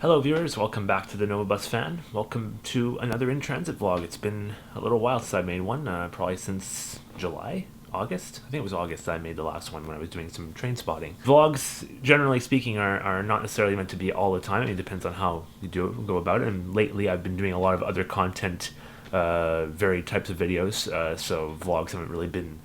Hello viewers, welcome back to theNOVABUSfan. Welcome to another in-transit vlog. It's been a little while since I made one, probably since July? August? I think it was August that I made the last one when I was doing some train spotting. Vlogs, generally speaking, are not necessarily meant to be all the time. It depends on how you go about it, and lately I've been doing a lot of other content, varied types of videos, so vlogs haven't really been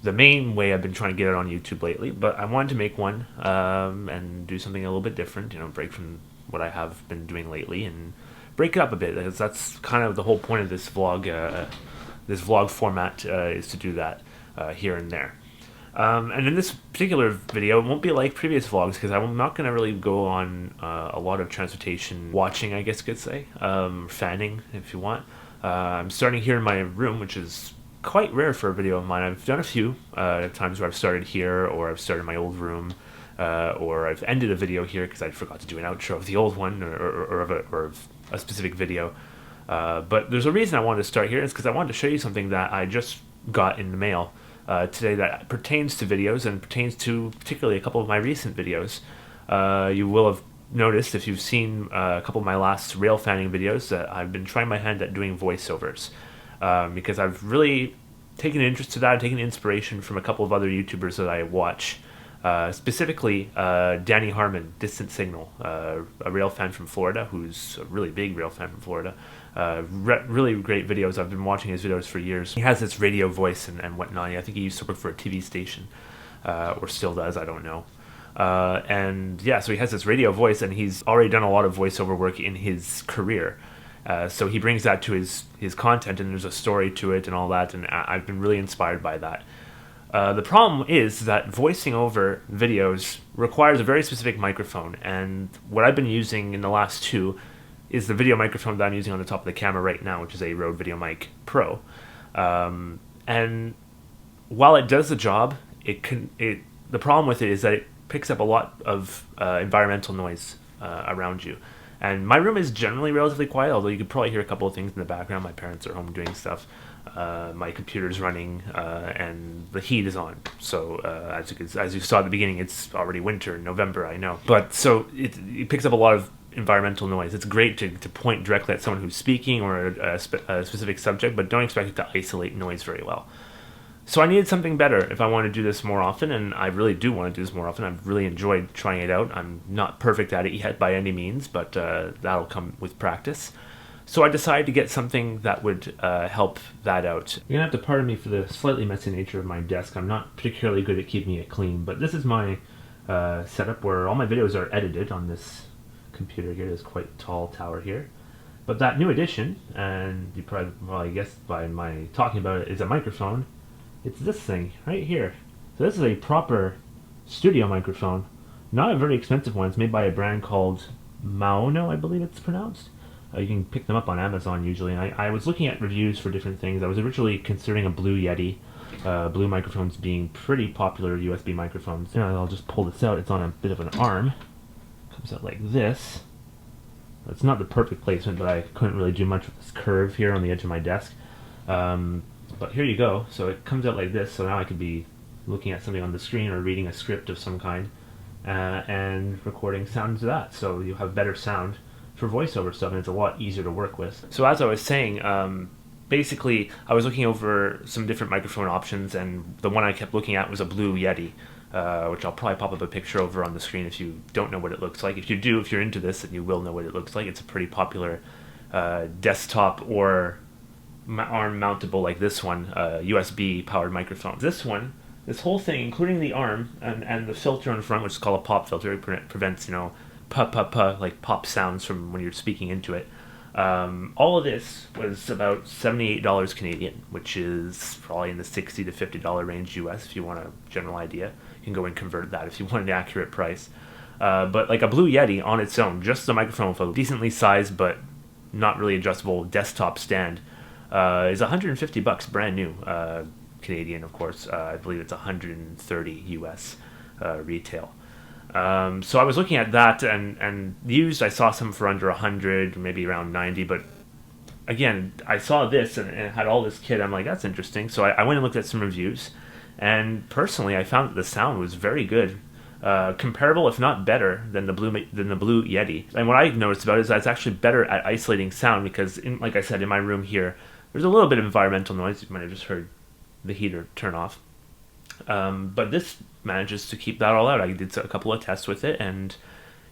the main way I've been trying to get it on YouTube lately, but I wanted to make one and do something a little bit different, break from what I have been doing lately and break it up a bit, because that's kind of the whole point of this vlog format, is to do that here and there. And in this particular video, it won't be like previous vlogs, because I'm not going to really go on a lot of transportation watching, I guess you could say, fanning if you want. I'm starting here in my room, which is quite rare for a video of mine. I've done a few times where I've started here, or I've started in my old room, or I've ended a video here because I forgot to do an outro of the old one, or of a specific video. But there's a reason I wanted to start here. It's because I wanted to show you something that I just got in the mail today that pertains to videos, and pertains to particularly a couple of my recent videos. You will have noticed, if you've seen a couple of my last rail fanning videos, that I've been trying my hand at doing voiceovers. Because I've really taken an interest to that, taken inspiration from a couple of other YouTubers that I watch. Specifically, Danny Harmon, Distant Signal, a rail fan from Florida, who's a really big rail fan from Florida. Really great videos. I've been watching his videos for years. He has this radio voice and whatnot. I think he used to work for a TV station, or still does, I don't know. And yeah, so he has this radio voice, and he's already done a lot of voiceover work in his career. So he brings that to his content, and there's a story to it and all that, and I've been really inspired by that. The problem is that voicing over videos requires a very specific microphone, and what I've been using in the last two is the video microphone that I'm using on the top of the camera right now, which is a Rode VideoMic Pro. And while it does the job, the problem with it is that it picks up a lot of environmental noise around you. And my room is generally relatively quiet, although you could probably hear a couple of things in the background. My parents are home doing stuff. My computer's running, and the heat is on. So as you saw at the beginning, it's already winter in November, I know. But so it picks up a lot of environmental noise. It's great to point directly at someone who's speaking, or a specific subject, but don't expect it to isolate noise very well. So I needed something better if I want to do this more often, and I really do want to do this more often. I've really enjoyed trying it out. I'm not perfect at it yet by any means, but that'll come with practice. So I decided to get something that would help that out. You're going to have to pardon me for the slightly messy nature of my desk. I'm not particularly good at keeping it clean, but this is my setup where all my videos are edited on this computer here, this quite tall tower here. But that new addition, and you probably guessed by my talking about it, is a microphone. It's this thing right here. So this is a proper studio microphone, not a very expensive one. It's made by a brand called Maono, I believe it's pronounced. You can pick them up on Amazon usually. And I was looking at reviews for different things. I was originally considering a blue Yeti, blue microphones being pretty popular USB microphones. I'll just pull this out. It's on a bit of an arm. Comes out like this. It's not the perfect placement, but I couldn't really do much with this curve here on the edge of my desk. But here you go. So it comes out like this, so now I could be looking at something on the screen or reading a script of some kind, and recording sound to that. So you have better sound for voiceover stuff, and it's a lot easier to work with. So as I was saying, basically I was looking over some different microphone options, and the one I kept looking at was a blue Yeti, which I'll probably pop up a picture over on the screen if you don't know what it looks like. If you do, if you're into this, then you will know what it looks like. It's a pretty popular desktop or arm mountable, like this one, USB powered microphone. This whole thing, including the arm and the filter in front, which is called a pop filter, it prevents like pop sounds from when you're speaking into it. All of this was about $78 Canadian, which is probably in the $60 to $50 range US. If you want a general idea, you can go and convert that if you want an accurate price. But like a blue Yeti on its own, just the microphone with a decently sized but not really adjustable desktop stand, is $150 brand new, Canadian, of course. I believe it's $130 US retail. So I was looking at that, and used, I saw some for under 100, maybe around 90, but again, I saw this and it had all this kit. I'm like, that's interesting. So I went and looked at some reviews, and personally I found that the sound was very good. comparable, if not better, than the Blue Yeti. And what I noticed about it is that it's actually better at isolating sound because, like I said, in my room here, there's a little bit of environmental noise. You might have just heard the heater turn off. But this manages to keep that all out. I did a couple of tests with it, and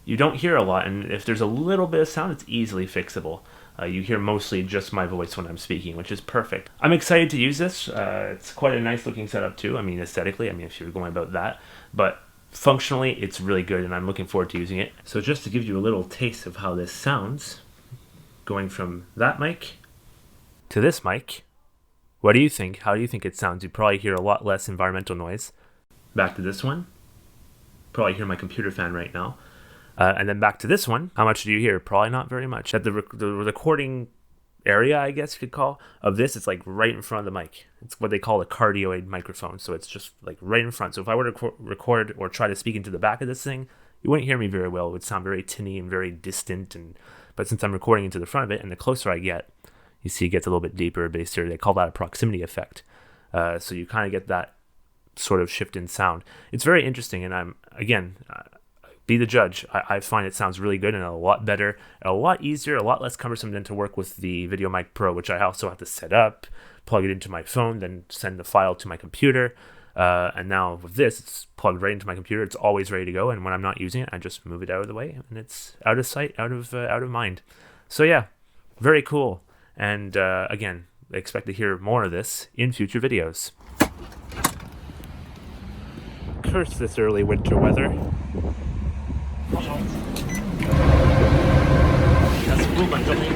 you don't hear a lot. And if there's a little bit of sound, it's easily fixable. You hear mostly just my voice when I'm speaking, which is perfect. I'm excited to use this. It's quite a nice looking setup too. I mean, aesthetically, I mean, if you're going about that. But functionally, it's really good, and I'm looking forward to using it. So just to give you a little taste of how this sounds, going from that mic to this mic, what do you think? How do you think it sounds? You probably hear a lot less environmental noise. Back to this one. Probably hear my computer fan right now. And then back to this one. How much do you hear? Probably not very much. At the recording area, I guess you could call, of this, it's like right in front of the mic. It's what they call a cardioid microphone. So it's just like right in front. So if I were to record or try to speak into the back of this thing, you wouldn't hear me very well. It would sound very tinny and very distant. But since I'm recording into the front of it, and the closer I get, you see it gets a little bit deeper, bassier. They call that a proximity effect. So you kind of get that sort of shift in sound. It's very interesting, and I'm, again, be the judge. I find it sounds really good and a lot better, a lot easier, a lot less cumbersome than to work with the VideoMic Pro, which I also have to set up, plug it into my phone, then send the file to my computer. And now with this, it's plugged right into my computer. It's always ready to go, and when I'm not using it, I just move it out of the way, and it's out of sight, out of mind. So yeah, very cool. And again, expect to hear more of this in future videos. Curse this early winter weather. Das Blumen doch nicht.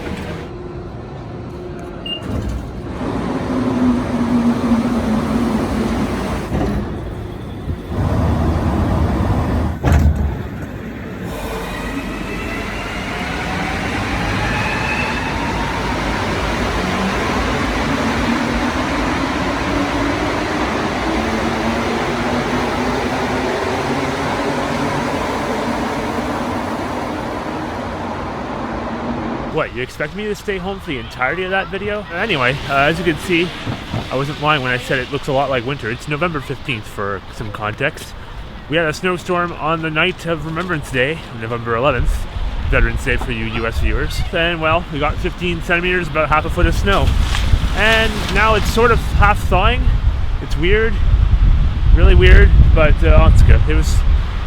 What, you expect me to stay home for the entirety of that video? Anyway, as you can see, I wasn't lying when I said it looks a lot like winter. It's November 15th for some context. We had a snowstorm on the night of Remembrance Day, November 11th, Veterans Day for you US viewers. And well, we got 15 centimeters, about half a foot of snow. And now it's sort of half thawing. It's weird, really weird, but Onska,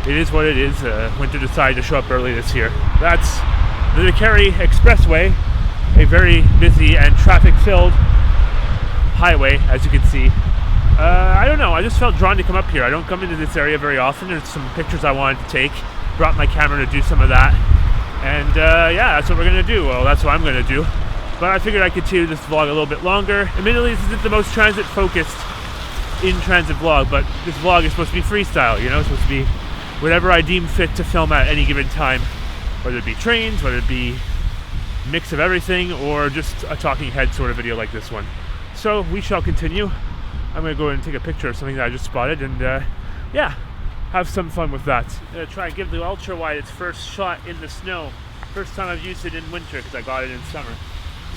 it is what it is. Winter decided to show up early this year. That's the Kerry Expressway, a very busy and traffic-filled highway, as you can see. I don't know, I just felt drawn to come up here. I don't come into this area very often. There's some pictures I wanted to take. Brought my camera to do some of that. And yeah, that's what we're going to do. Well, that's what I'm going to do. But I figured I'd continue this vlog a little bit longer. Admittedly, this isn't the most transit-focused in-transit vlog, but this vlog is supposed to be freestyle, you know? It's supposed to be whatever I deem fit to film at any given time. Whether it be trains, whether it be a mix of everything, or just a talking head sort of video like this one. So we shall continue. I'm going to go and take a picture of something that I just spotted, and yeah, have some fun with that. I'm going to try and give the ultra wide its first shot in the snow. First time I've used it in winter because I got it in summer.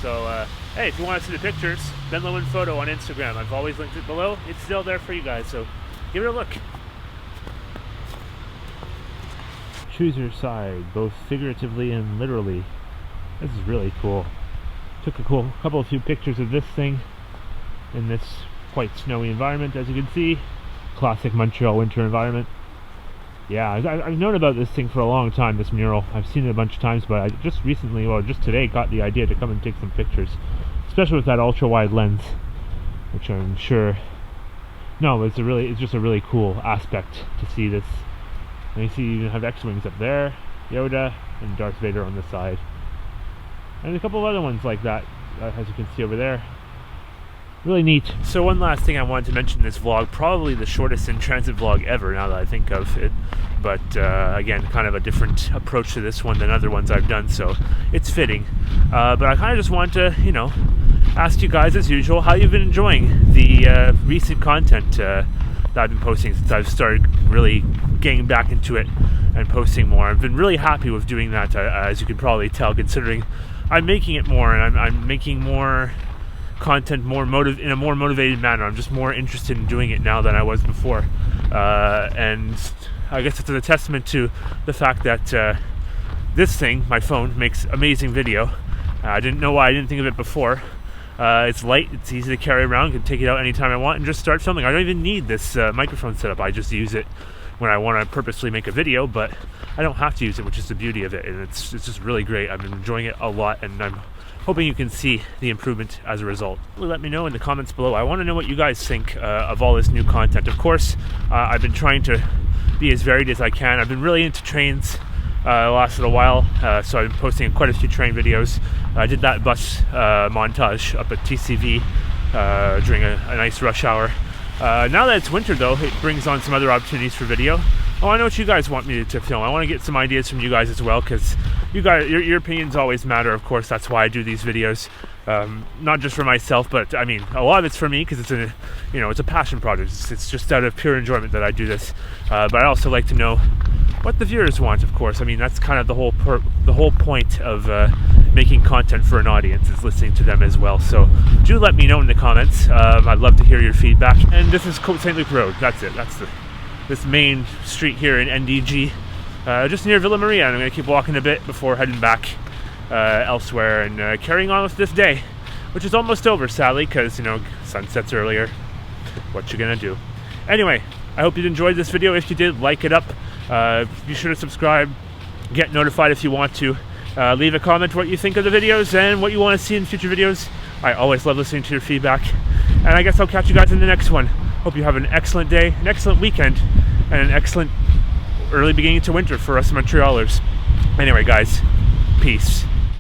So hey, if you want to see the pictures, Ben Lewin Photo on Instagram. I've always linked it below. It's still there for you guys, so give it a look. Choose your side, both figuratively and literally. This is really cool. Took a few pictures of this thing in this quite snowy environment, as you can see. Classic Montreal winter environment. Yeah, I've known about this thing for a long time, this mural. I've seen it a bunch of times, but I just recently, well, just today, got the idea to come and take some pictures, especially with that ultra-wide lens, which I'm sure. No, it's just a really cool aspect to see this. And you see you have X-Wings up there, Yoda, and Darth Vader on the side. And a couple of other ones like that, as you can see over there. Really neat. So one last thing I wanted to mention in this vlog, probably the shortest in-transit vlog ever now that I think of it. But again, kind of a different approach to this one than other ones I've done, so it's fitting. But I kind of just wanted to, you know, ask you guys as usual how you've been enjoying the recent content that I've been posting since I've started really getting back into it and posting more. I've been really happy with doing that, as you can probably tell, considering I'm making it more, and I'm making more content in a more motivated manner. I'm just more interested in doing it now than I was before. And I guess it's a testament to the fact that this thing, my phone, makes amazing video. I didn't know why I didn't think of it before. It's light, it's easy to carry around, I can take it out anytime I want and just start filming. I don't even need this microphone setup. I just use it when I want to purposely make a video, but I don't have to use it, which is the beauty of it, and it's just really great. I've been enjoying it a lot, and I'm hoping you can see the improvement as a result. Let me know in the comments below. I want to know what you guys think of all this new content. Of course, I've been trying to be as varied as I can. I've been really into trains the last little while, so I've been posting quite a few train videos. I did that bus montage up at TCV during a nice rush hour. Now that it's winter though, it brings on some other opportunities for video. I want to know what you guys want me to film. I want to get some ideas from you guys as well, because you guys, your opinions always matter. Of course, that's why I do these videos. Not just for myself, but I mean, a lot of it's for me because it's a passion project. It's just out of pure enjoyment that I do this. But I also like to know what the viewers want. Of course, I mean that's kind of the whole point of making content for an audience, is listening to them as well. So do let me know in the comments. I'd love to hear your feedback. And this is Côte St. Luc Road. That's it. That's this main street here in NDG, just near Villa Maria. And I'm going to keep walking a bit before heading back elsewhere and carrying on with this day, which is almost over, sadly, because sun sets earlier. What you gonna do? Anyway, I hope you enjoyed this video. If you did, like it up. Be sure to subscribe, get notified if you want to. Leave a comment what you think of the videos and what you want to see in future videos. I always love listening to your feedback. And I guess I'll catch you guys in the next one. Hope you have an excellent day, an excellent weekend, and an excellent early beginning to winter for us Montrealers. Anyway, guys, peace.